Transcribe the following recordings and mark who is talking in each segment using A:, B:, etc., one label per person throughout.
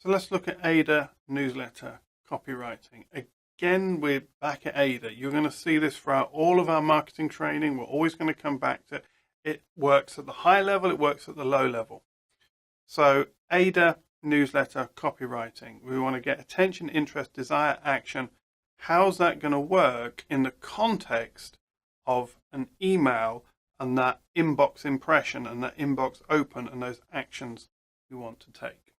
A: So let's look at Ada newsletter copywriting. Again, we're back at Ada. You're going to see this throughout all of our marketing training. We're always going to come back to it. It works at the high level, it works at the low level. So Ada newsletter copywriting. We want to get attention, interest, desire, action. How's that going to work in the context of an email and that inbox impression and that inbox open and those actions we want to take?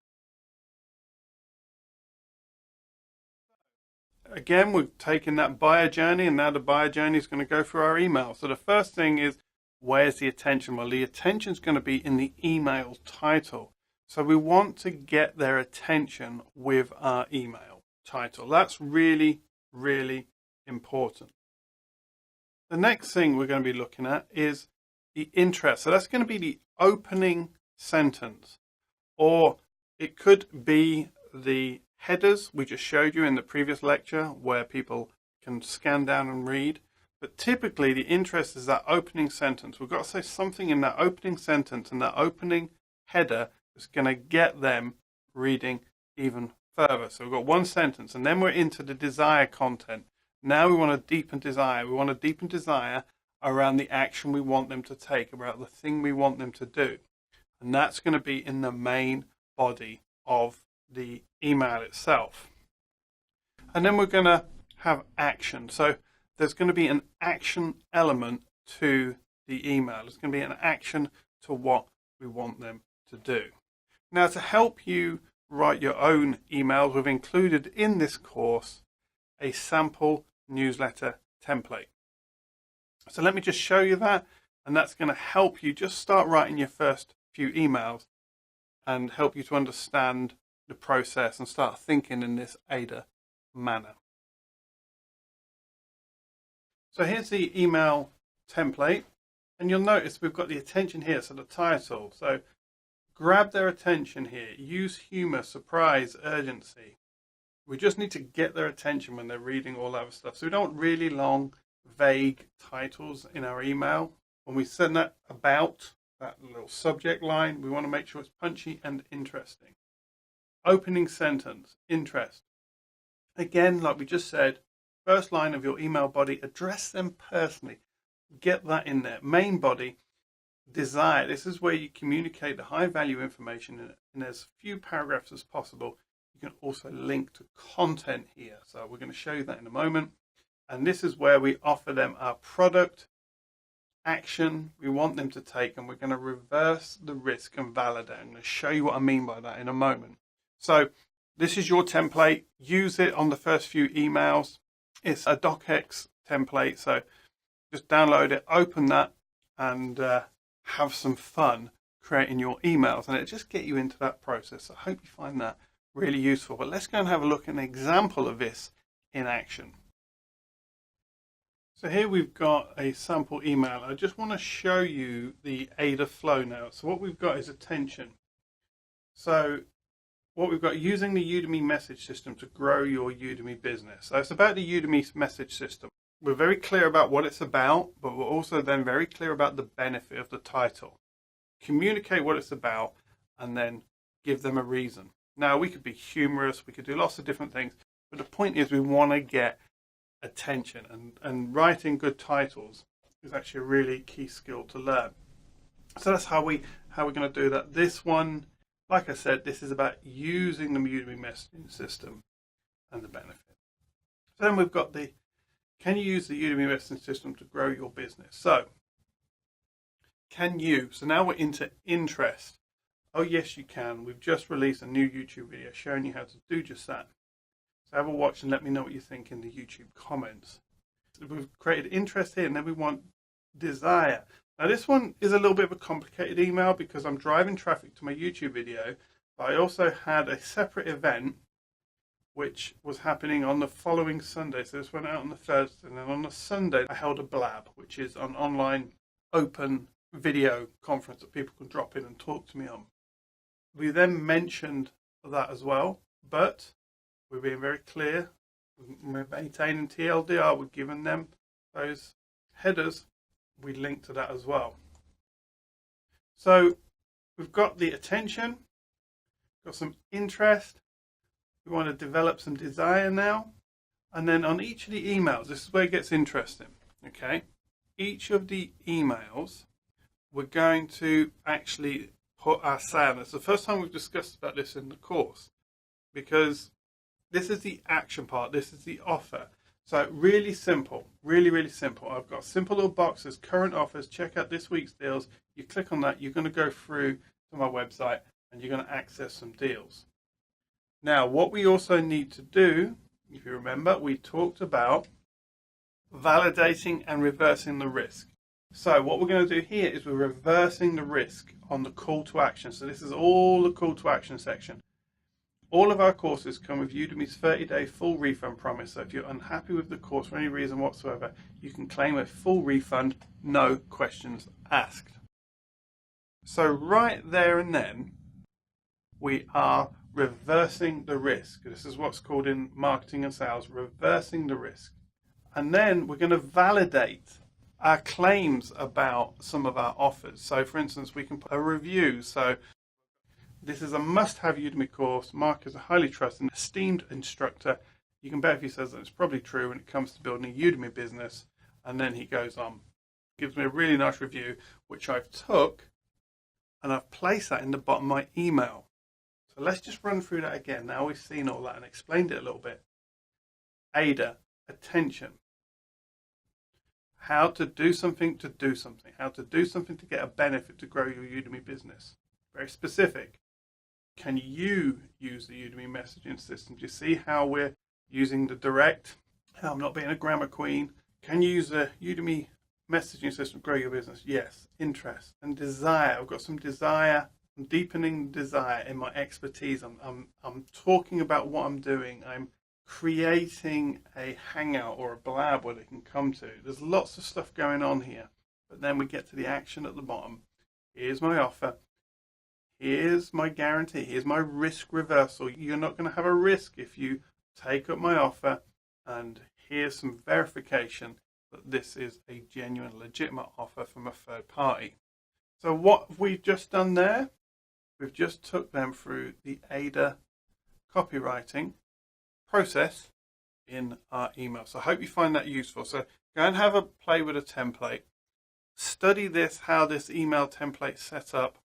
A: Again, we've taken that buyer journey, and now the buyer journey is going to go through our email. So the first thing is, where's the attention? Well, the attention is going to be in the email title. So we want to get their attention with our email title. That's really, really important. The next thing we're going to be looking at is the interest. So that's going to be the opening sentence, or it could be the headers we just showed you in the previous lecture where people can scan down and read. But typically the interest is that opening sentence. We've got to say something in that opening sentence and that opening header that's going to get them reading even further. So we've got one sentence, and then we're into the desire content. Now we want to deepen desire. We want to deepen desire around the action we want them to take, about the thing we want them to do. And that's going to be in the main body of the email itself. And then we're going to have action. So there's going to be an action element to the email. There's going to be an action to what we want them to do. Now, to help you write your own emails, we've included in this course a sample newsletter template. So let me just show you that, and that's going to help you just start writing your first few emails and help you to understand the process and start thinking in this Ada manner. So here's the email template, and you'll notice we've got the attention here, so the title. So grab their attention here, use humor, surprise, urgency. We just need to get their attention when they're reading all that other stuff. So we don't want really long, vague titles in our email. When we send that about, that little subject line, we want to make sure it's punchy and interesting. Opening sentence, interest. Again, like we just said, first line of your email body, address them personally. Get that in there. Main body, desire. This is where you communicate the high value information in as few paragraphs as possible. You can also link to content here. So we're going to show you that in a moment. And this is where we offer them our product, action we want them to take, and we're going to reverse the risk and validate. I'm going to show you what I mean by that in a moment. So this is your template. Use it on the first few emails. It's a docx template, so just download it, open that, and have some fun creating your emails, and it just get you into that process. So I hope you find that really useful. But let's go and have a look at an example of this in action. So here we've got a sample email. I just want to show you the Ada flow now. So what we've got is attention. So what we've got, using the Udemy message system to grow your Udemy business. So it's about the Udemy message system. We're very clear about what it's about, but we're also then very clear about the benefit of the title. Communicate what it's about and then give them a reason. Now, we could be humorous, we could do lots of different things, but the point is we want to get attention, and writing good titles is actually a really key skill to learn. So that's how we're going to do that. This one, like I said, this is about using the Udemy messaging system and the benefit. So then we've got the, can you use the Udemy messaging system to grow your business? So, can you? So now we're into interest. Oh yes, you can. We've just released a new YouTube video showing you how to do just that. So have a watch and let me know what you think in the YouTube comments. So we've created interest here, and then we want desire. Now this one is a little bit of a complicated email because I'm driving traffic to my YouTube video, but I also had a separate event which was happening on the following Sunday. So this went out on the Thursday, and then on the Sunday I held a blab, which is an online open video conference that people can drop in and talk to me on. We then mentioned that as well, but we're being very clear. We're maintaining TLDR. We're giving them those headers. We link to that as well. So we've got the attention, got some interest, We want to develop some desire now. And then on each of the emails, this is where it gets interesting. Okay. Each of the emails, we're going to actually put our sale. It's the first time we've discussed about this in the course, because this is the action part. This is the offer. So really simple, really simple. I've got a simple little box. There's current offers. Check out this week's deals. You click on that. You're going to go through to my website and you're going to access some deals. Now, what we also need to do, if you remember, we talked about validating and reversing the risk. So what we're going to do here is we're reversing the risk on the call to action. So this is all the call to action section. All of our courses come with Udemy's 30-day full refund promise. So if you're unhappy with the course for any reason whatsoever, you can claim a full refund, no questions asked. So right there and then, we are reversing the risk. This is what's called in marketing and sales, reversing the risk. And then we're going to validate our claims about some of our offers. So for instance, we can put a review. So this is a must-have Udemy course. Mark is a highly trusted and esteemed instructor. You can bet if he says that it's probably true when it comes to building a Udemy business. And then he goes on, gives me a really nice review, which I've took and I've placed that in the bottom of my email. So let's just run through that again. Now we've seen all that and explained it a little bit. ADA, attention. How to do something to do something. How to do something to get a benefit to grow your Udemy business. Very specific. Can you use the Udemy messaging system? Do you see how we're using the direct? How I'm not being a grammar queen. Can you use the Udemy messaging system to grow your business? Yes. Interest and desire. I've got some desire. I'm deepening desire in my expertise. I'm talking about what I'm doing. I'm creating a hangout or a blab where they can come to. There's lots of stuff going on here. But then we get to the action at the bottom. Here's my offer. Here's my guarantee. Here's my risk reversal. You're not going to have a risk if you take up my offer. And here's some verification that this is a genuine, legitimate offer from a third party. So what we've just done there, we've just took them through the ADA copywriting process in our email. So I hope you find that useful. So go and have a play with a template. Study this, how this email template set up.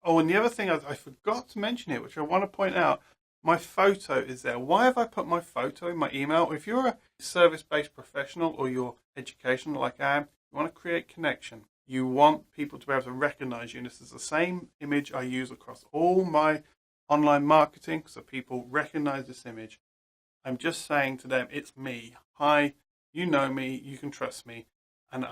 A: Oh, and the other thing I forgot to mention here, which I want to point out, my photo is there. Why have I put my photo in my email? If you're a service-based professional or you're educational like I am, you want to create connection. You want people to be able to recognize you. And this is the same image I use across all my online marketing, so people recognize this image. I'm just saying to them, it's me. Hi, you know me, you can trust me. And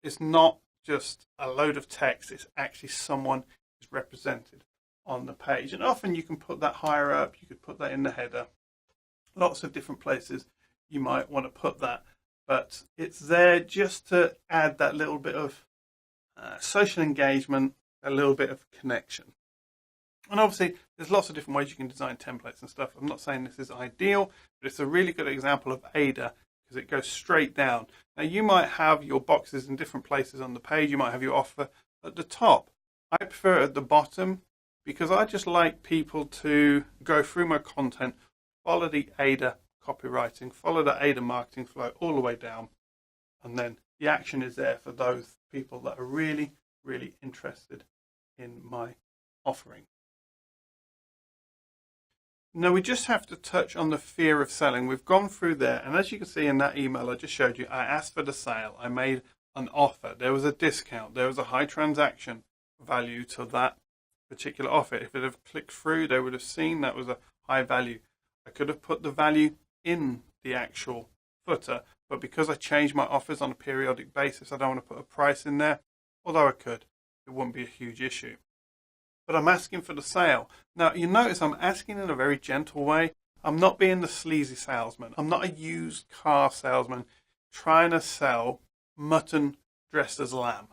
A: it's not just a load of text, it's actually someone who's represented on the page. And often you can put that higher up, you could put that in the header. Lots of different places you might want to put that. But it's there just to add that little bit of social engagement, a little bit of connection. And obviously, there's lots of different ways you can design templates and stuff. I'm not saying this is ideal, but it's a really good example of ADA because it goes straight down. Now, you might have your boxes in different places on the page. You might have your offer at the top. I prefer it at the bottom because I just like people to go through my content, follow the ADA copywriting, follow the ADA marketing flow all the way down. And then the action is there for those people that are really, really interested in my offering. Now we just have to touch on the fear of selling. We've gone through there, and as you can see in that email I just showed you, I asked for the sale. I made an offer. There was a discount. There was a high transaction value to that particular offer. If it had clicked through, they would have seen that was a high value. I could have put the value in the actual footer, but because I change my offers on a periodic basis, I don't want to put a price in there, although I could. It wouldn't be a huge issue. But I'm asking for the sale. Now, you notice I'm asking in a very gentle way. I'm not being the sleazy salesman. I'm not a used car salesman trying to sell mutton dressed as lamb.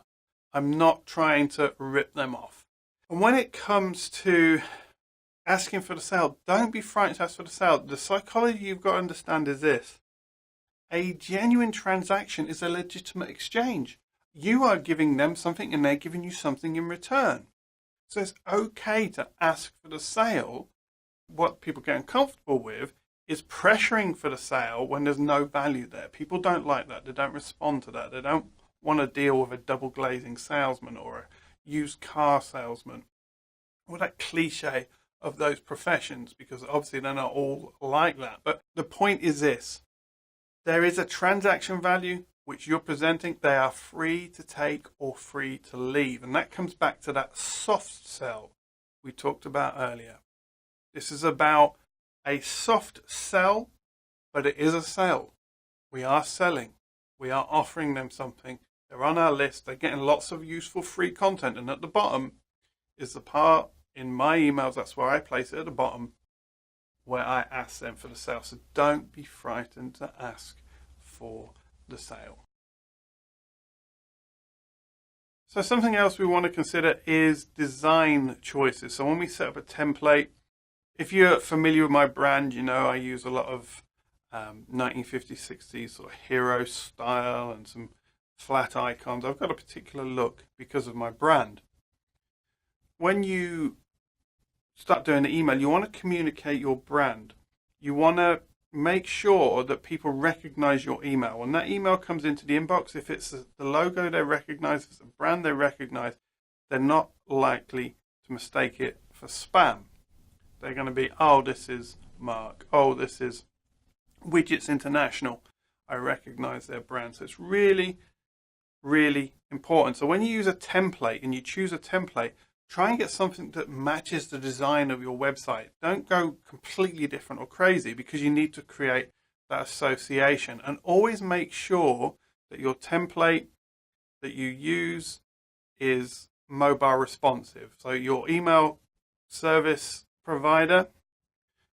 A: I'm not trying to rip them off. And when it comes to asking for the sale, don't be frightened to ask for the sale. The psychology you've got to understand is this. A genuine transaction is a legitimate exchange. You are giving them something and they're giving you something in return. So it's okay to ask for the sale what people get uncomfortable with is pressuring for the sale when there's no value there. People don't like that. They don't respond to that. They don't want to deal with a double glazing salesman or a used car salesman or that cliche of those professions, because obviously they're not all like that. But the point is this: there is a transaction value which you're presenting. They are free to take or free to leave. And that comes back to that soft sell we talked about earlier. This is about a soft sell, but it is a sale. We are selling. We are offering them something. They're on our list. They're getting lots of useful free content. And at the bottom is the part in my emails, that's where I place it at the bottom, where I ask them for the sale. So don't be frightened to ask for the sale. So something else we want to consider is design choices. So when we set up a template, if you're familiar with my brand, you know I use a lot of 1950s, 60s sort of hero style and some flat icons. I've got a particular look because of my brand. When you start doing the email, you want to communicate your brand. You want to make sure that people recognize your email. When that email comes into the inbox, if it's the logo they recognize, if it's a brand they recognize, they're not likely to mistake it for spam. They're going to be, oh, this is Mark. Oh, this is Widgets International. I recognize their brand. So it's really, really important. So when you use a template and you choose a template, try and get something that matches the design of your website. Don't go completely different or crazy, because you need to create that association. And always make sure that your template that you use is mobile responsive. So your email service provider,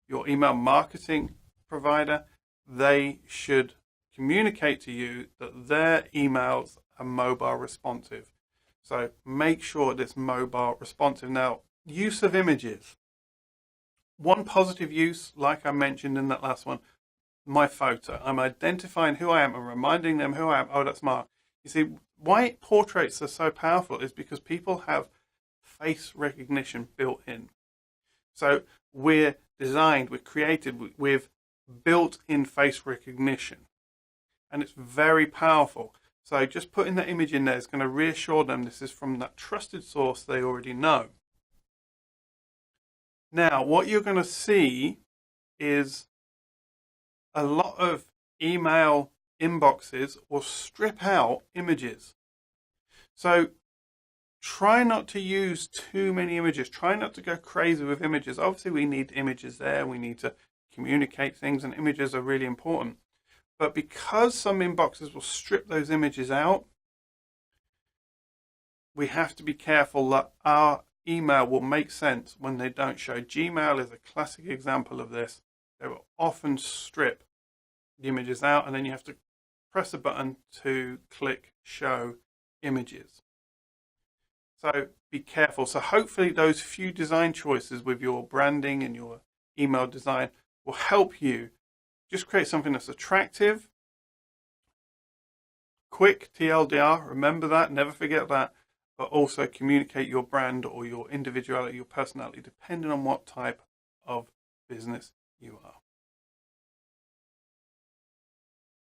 A: your email marketing provider, they should communicate to you that their emails are mobile responsive. So make sure that it's mobile responsive. Now, use of images. One positive use, like I mentioned in that last one, my photo. I'm identifying who I am and reminding them who I am. Oh, that's Mark. You see, why portraits are so powerful is because people have face recognition built in. So we're designed, we're created with built-in face recognition. And it's very powerful. So just putting that image in there is going to reassure them this is from that trusted source they already know. Now, what you're going to see is a lot of email inboxes will strip out images. So try not to use too many images. Try not to go crazy with images. Obviously, we need images there. We need to communicate things, and images are really important. But because some inboxes will strip those images out, we have to be careful that our email will make sense when they don't show. Gmail is a classic example of this. They will often strip the images out, and then you have to press a button to click show images. So be careful. So hopefully those few design choices with your branding and your email design will help you just create something that's attractive, quick, TLDR, remember that, never forget that, but also communicate your brand or your individuality, your personality, depending on what type of business you are.